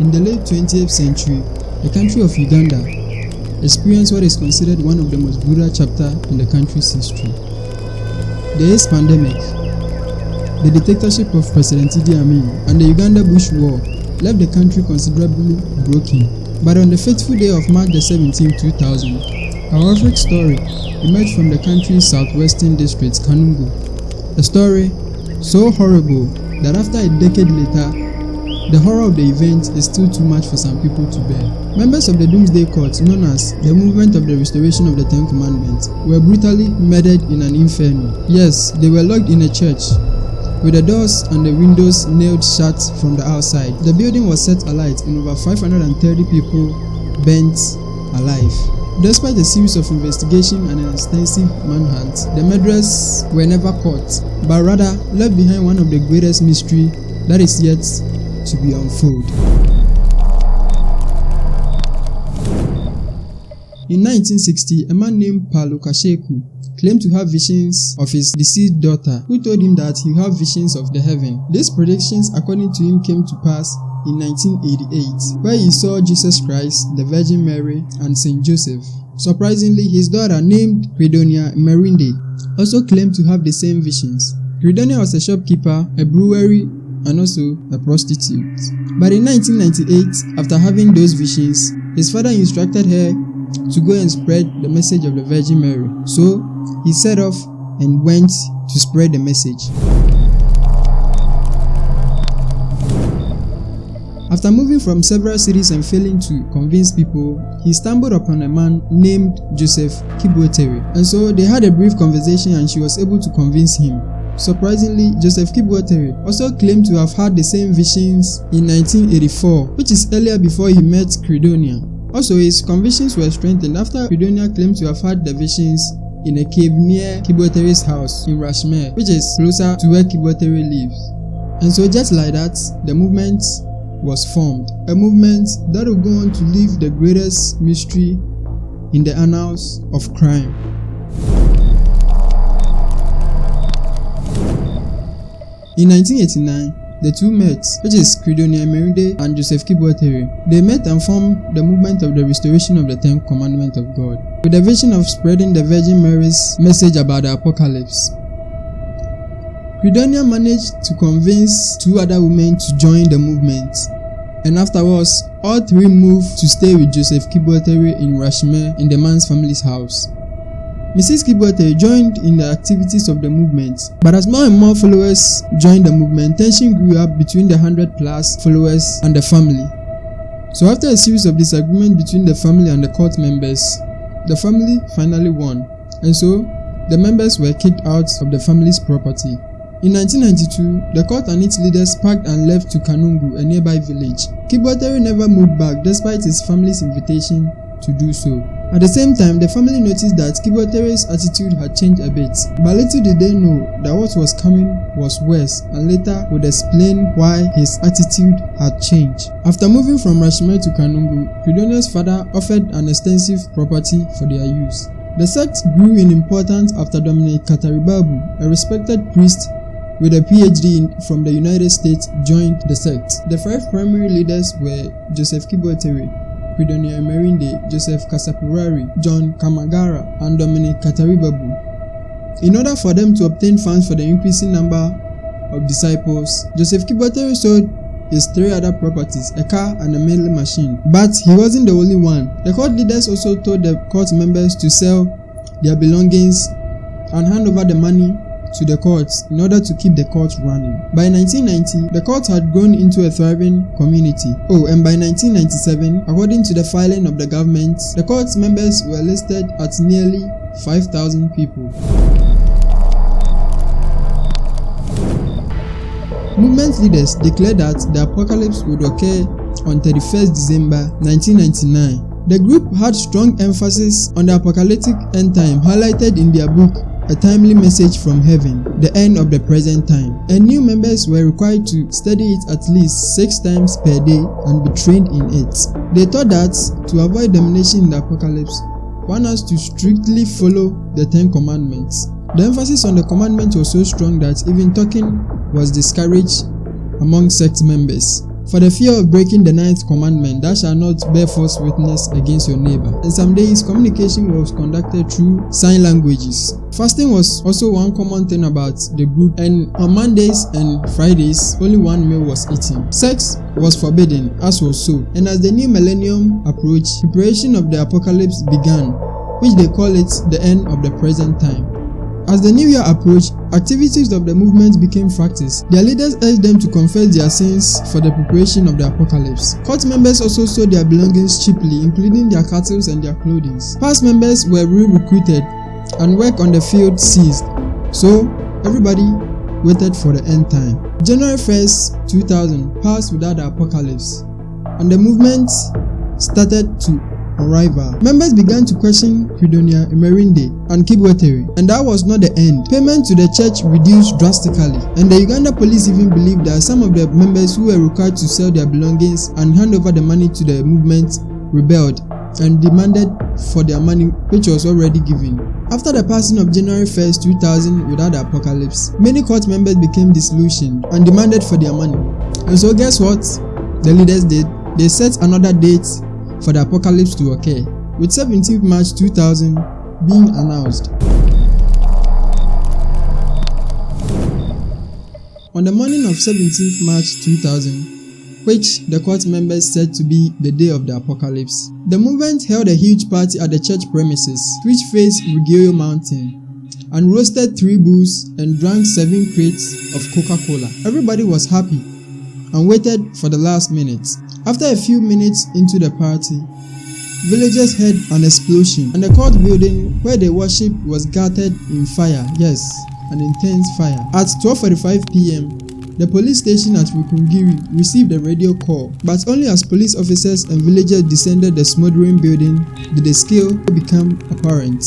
In the late 20th century, the country of Uganda experienced what is considered one of the most brutal chapters in the country's history. The AIDS pandemic, the dictatorship of President Idi Amin, and the Uganda Bush War left the country considerably broken. But on the fateful day of March 17, 2000, a horrific story emerged from the country's southwestern district, Kanungu. A story so horrible that after a decade later, the horror of the event is still too much for some people to bear. Members of the Doomsday Cult, known as the Movement of the Restoration of the Ten Commandments, were brutally murdered in an inferno. Yes, they were locked in a church, with the doors and the windows nailed shut from the outside. The building was set alight and over 530 people burnt alive. Despite a series of investigation and an extensive manhunt, the murderers were never caught, but rather left behind one of the greatest mysteries that is yet to be unfolded. In 1960, a man named Paulo Kasheku claimed to have visions of his deceased daughter, who told him that he would have visions of the heaven. These predictions, according to him, came to pass in 1988, where he saw Jesus Christ, the Virgin Mary, and Saint Joseph. Surprisingly, his daughter, named Credonia Merinde, also claimed to have the same visions. Credonia was a shopkeeper, a brewery, and also a prostitute. But in 1998, after having those visions, his father instructed her to go and spread the message of the Virgin Mary. So he set off and went to spread the message. After moving from several cities and failing to convince people, he stumbled upon a man named Joseph Kibwetere, and so they had a brief conversation and she was able to convince him. Surprisingly, Joseph Kibwetere also claimed to have had the same visions in 1984, which is earlier before he met Credonia. Also, his convictions were strengthened after Credonia claimed to have had the visions in a cave near Kibwetere's house in Rashmere, which is closer to where Kibwetere lives. And so just like that, the movement was formed, a movement that will go on to leave the greatest mystery in the annals of crime. In 1989, the two met, which is Credonia Merinde and Joseph Kibwetere. They met and formed the movement of the restoration of the Ten Commandments of God, with the vision of spreading the Virgin Mary's message about the apocalypse. Credonia managed to convince two other women to join the movement, and afterwards, all three moved to stay with Joseph Kibwetere in Rashmere in the man's family's house. Mrs. Kibwetere joined in the activities of the movement, but as more and more followers joined the movement, tension grew up between the 100+ followers and the family. So after a series of disagreement between the family and the cult members, the family finally won, and so the members were kicked out of the family's property. In 1992, the cult and its leaders packed and left to Kanungu, a nearby village. Kibwetere never moved back despite his family's invitation to do so. At the same time, the family noticed that Kibwetere's attitude had changed a bit, but little did they know that what was coming was worse, and later would explain why his attitude had changed. After moving from Rashmere to Kanungu, Credonia's father offered an extensive property for their use. The sect grew in importance after Dominic Kataribabu, a respected priest with a PhD from the United States, joined the sect. The 5 primary leaders were Joseph Kibwetere, Credonia Merinde, Joseph Kasapurari, John Kamagara, and Dominic Kataribabu. In order for them to obtain funds for the increasing number of disciples, Joseph Kibwetere sold his 3 other properties, a car and a milling machine. But he wasn't the only one. The cult leaders also told the cult members to sell their belongings and hand over the money to the courts in order to keep the cult running. By 1990, the cult had grown into a thriving community. And by 1997, according to the filing of the government, the cult's members were listed at nearly 5,000 people. Movement leaders declared that the apocalypse would occur on 31st December 1999. The group had strong emphasis on the apocalyptic end time highlighted in their book, A Timely Message from Heaven, The End of the Present Time, and new members were required to study it at least 6 times per day and be trained in it. They thought that to avoid domination in the apocalypse, one has to strictly follow the 10 commandments. The emphasis on the commandment was so strong that even talking was discouraged among sect members. for the fear of breaking the 9th commandment, thou shalt not bear false witness against your neighbor. In some days, communication was conducted through sign languages. Fasting was also one common thing about the group, and on Mondays and Fridays, only one meal was eaten. Sex was forbidden, as was so. And as the new millennium approached, preparation of the apocalypse began, which they call it the end of the present time. As the new year approached, activities of the movement became practiced. Their leaders urged them to confess their sins for the preparation of the apocalypse. Cult members also sold their belongings cheaply, including their cattle and their clothing. Past members were re-recruited and work on the field ceased. So, everybody waited for the end time. January 1st, 2000 passed without the apocalypse, and the movement started to arrival. Members began to question Credonia, Emerinde, and Kibwetere, and that was not the end. Payment to the church reduced drastically, and the Uganda police even believed that some of the members who were required to sell their belongings and hand over the money to the movement rebelled and demanded for their money, which was already given. After the passing of January 1st, 2000 without the apocalypse, many cult members became disillusioned and demanded for their money. And so guess what the leaders did? They set another date for the apocalypse to occur, with 17th March 2000 being announced. On the morning of 17th March 2000, which the cult members said to be the day of the apocalypse, the movement held a huge party at the church premises, which faced Rigoyo Mountain, and roasted 3 bulls and drank 7 crates of Coca-Cola. Everybody was happy and waited for the last minute. After a few minutes into the party, villagers heard an explosion, and the cult building where they worshipped was gutted in fire. Yes, an intense fire. At 12:45 p.m., the police station at Rukungiri received a radio call, but only as police officers and villagers descended the smoldering building did the scale become apparent.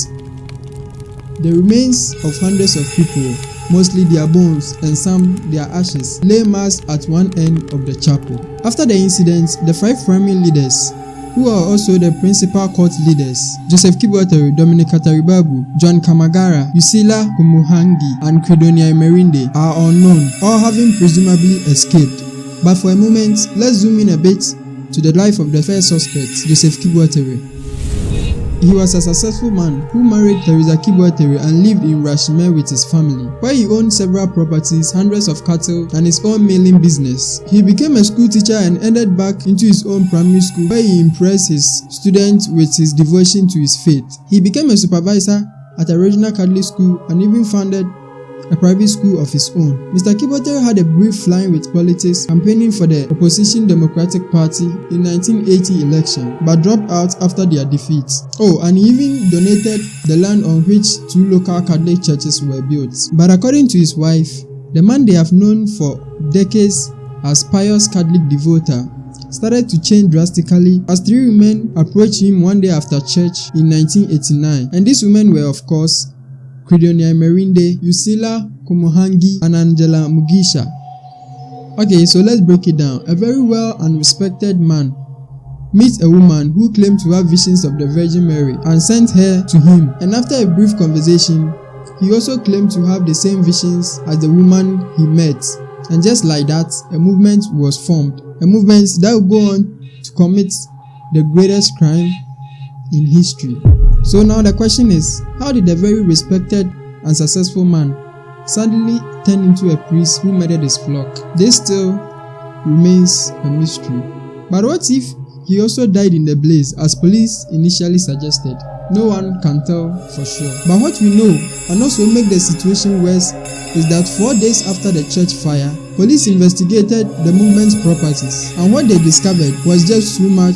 The remains of hundreds of people, mostly their bones and some their ashes, lay massed at one end of the chapel. After the incident, the 5 primary leaders, who are also the principal cult leaders, Joseph Kibwetere, Dominic Kataribabu, John Kamagara, Yusila Kumuhangi, and Credonia Emerinde, are unknown, all having presumably escaped. But for a moment, let's zoom in a bit to the life of the first suspect, Joseph Kibwetere. He was a successful man who married Teresa Kibwetere and lived in Rashime with his family, where he owned several properties, hundreds of cattle, and his own mailing business. He became a school teacher and ended back into his own primary school, where he impressed his students with his devotion to his faith. He became a supervisor at a regional Catholic school and even founded a private school of his own. Mr. Kibwetere had a brief line with politics, campaigning for the opposition Democratic Party in 1980 election, but dropped out after their defeat. Oh, and he even donated the land on which 2 local Catholic churches were built. But according to his wife, the man they have known for decades as pious Catholic devoter started to change drastically as 3 women approached him one day after church in 1989, and these women were, of course, Credonia Emerinde, Yusila Kumuhangi, and Angela Mugisha. Okay, so let's break it down. A very well and respected man meets a woman who claimed to have visions of the Virgin Mary and sent her to him, and after a brief conversation, he also claimed to have the same visions as the woman he met, and just like that, a movement was formed, a movement that would go on to commit the greatest crime in history. So now the question is, how did a very respected and successful man suddenly turn into a priest who murdered his flock? This still remains a mystery. But what if he also died in the blaze, as police initially suggested? No one can tell for sure. But what we know, and also make the situation worse, is that 4 days after the church fire, police investigated the movement's properties, and what they discovered was just too much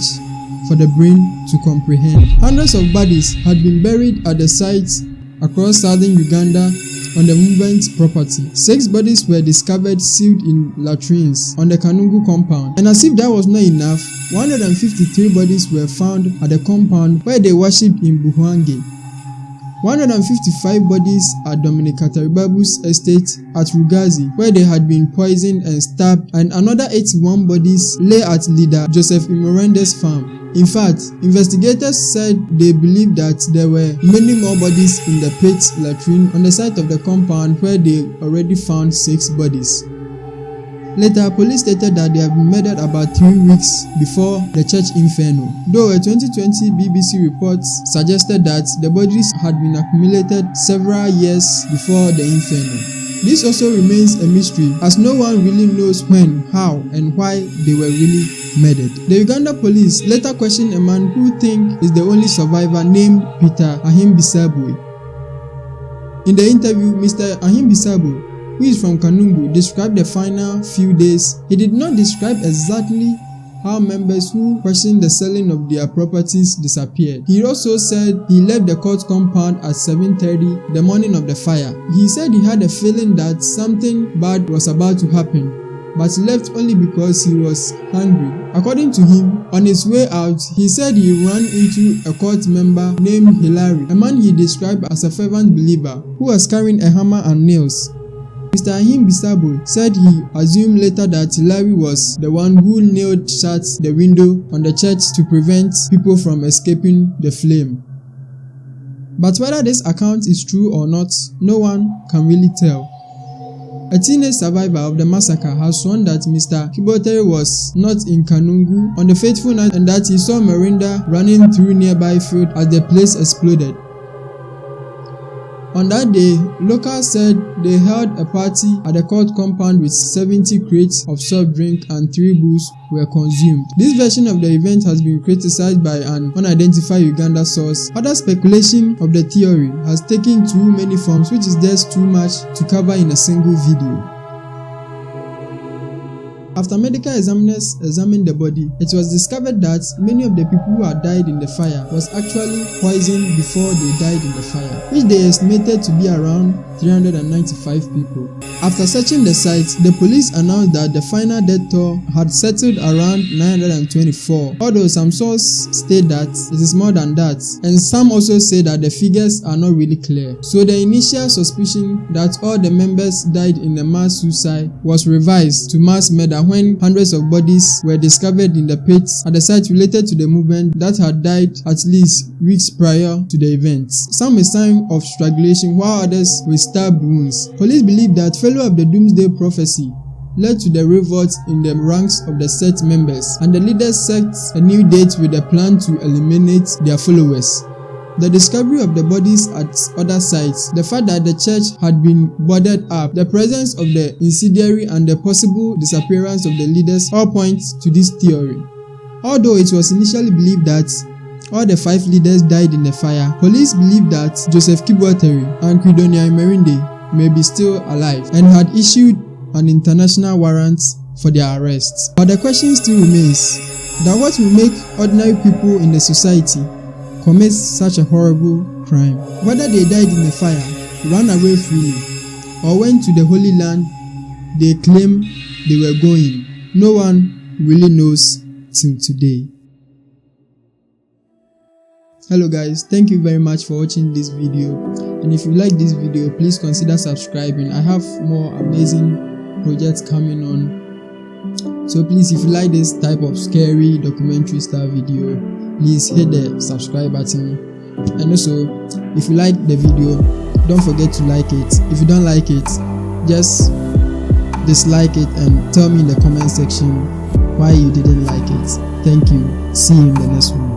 for the brain to comprehend. Hundreds of bodies had been buried at the sites across southern Uganda on the movement's property. 6 bodies were discovered sealed in latrines on the Kanungu compound. And as if that was not enough, 153 bodies were found at the compound where they worshipped in Buhwange. 155 bodies at Dominic Kataribabu's estate at Rugazi, where they had been poisoned and stabbed, and another 81 bodies lay at leader Joseph Imorende's farm. In fact, investigators said they believed that there were many more bodies in the pit latrine on the site of the compound where they already found 6 bodies. Later, police stated that they had been murdered about 3 weeks before the church inferno, though a 2020 BBC report suggested that the bodies had been accumulated several years before the inferno. This also remains a mystery, as no one really knows when, how, and why they were really murdered. The Uganda police later questioned a man who think is the only survivor named Peter Ahimbisabwe. In the interview, Mr. Ahimbisabwe, who is from Kanungu, described the final few days. He did not describe exactly how members who questioned the selling of their properties disappeared. He also said he left the court compound at 7:30 the morning of the fire. He said he had a feeling that something bad was about to happen, but left only because he was hungry. According to him, on his way out, he said he ran into a court member named Hilary, a man he described as a fervent believer who was carrying a hammer and nails. Mr. Ahimbisabwe said he assumed later that Hilary was the one who nailed shut the window on the church to prevent people from escaping the flame. But whether this account is true or not, no one can really tell. A teenage survivor of the massacre has sworn that Mr. Kibotere was not in Kanungu on the fateful night and that he saw Mirinda running through nearby field as the place exploded. On that day, locals said they held a party at the court compound with 70 crates of soft drink and 3 bulls were consumed. This version of the event has been criticized by an unidentified Uganda source. Other speculation of the theory has taken too many forms, which is just too much to cover in a single video. After medical examiners examined the body, it was discovered that many of the people who had died in the fire was actually poisoned before they died in the fire, which they estimated to be around 395 people. After searching the site, the police announced that the final death toll had settled around 924, although some sources state that it is more than that, and some also say that the figures are not really clear. So the initial suspicion that all the members died in a mass suicide was revised to mass murder when hundreds of bodies were discovered in the pits at the site related to the movement that had died at least weeks prior to the events. Some with signs of strangulation, while others with stab wounds. Police believe that failure of the doomsday prophecy led to the revolt in the ranks of the sect members, and the leaders set a new date with a plan to eliminate their followers. The discovery of the bodies at other sites, the fact that the church had been boarded up, the presence of the incendiary and the possible disappearance of the leaders all point to this theory. Although it was initially believed that all the 5 leaders died in the fire, police believe that Joseph Kibotere and Kwidonia Merinde may be still alive and had issued an international warrant for their arrests. But the question still remains that what will make ordinary people in the society commit such a horrible crime? Whether they died in the fire, ran away freely, or went to the Holy Land they claim they were going, no one really knows till today. Hello guys, thank you very much for watching this video, and if you like this video, please consider subscribing. I have more amazing projects coming on, so please, if you like this type of scary documentary style video, please hit the subscribe button. And also, if you like the video, don't forget to like it. If you don't like it, just dislike it and tell me in the comment section why you didn't like it. Thank you. See you in the next one.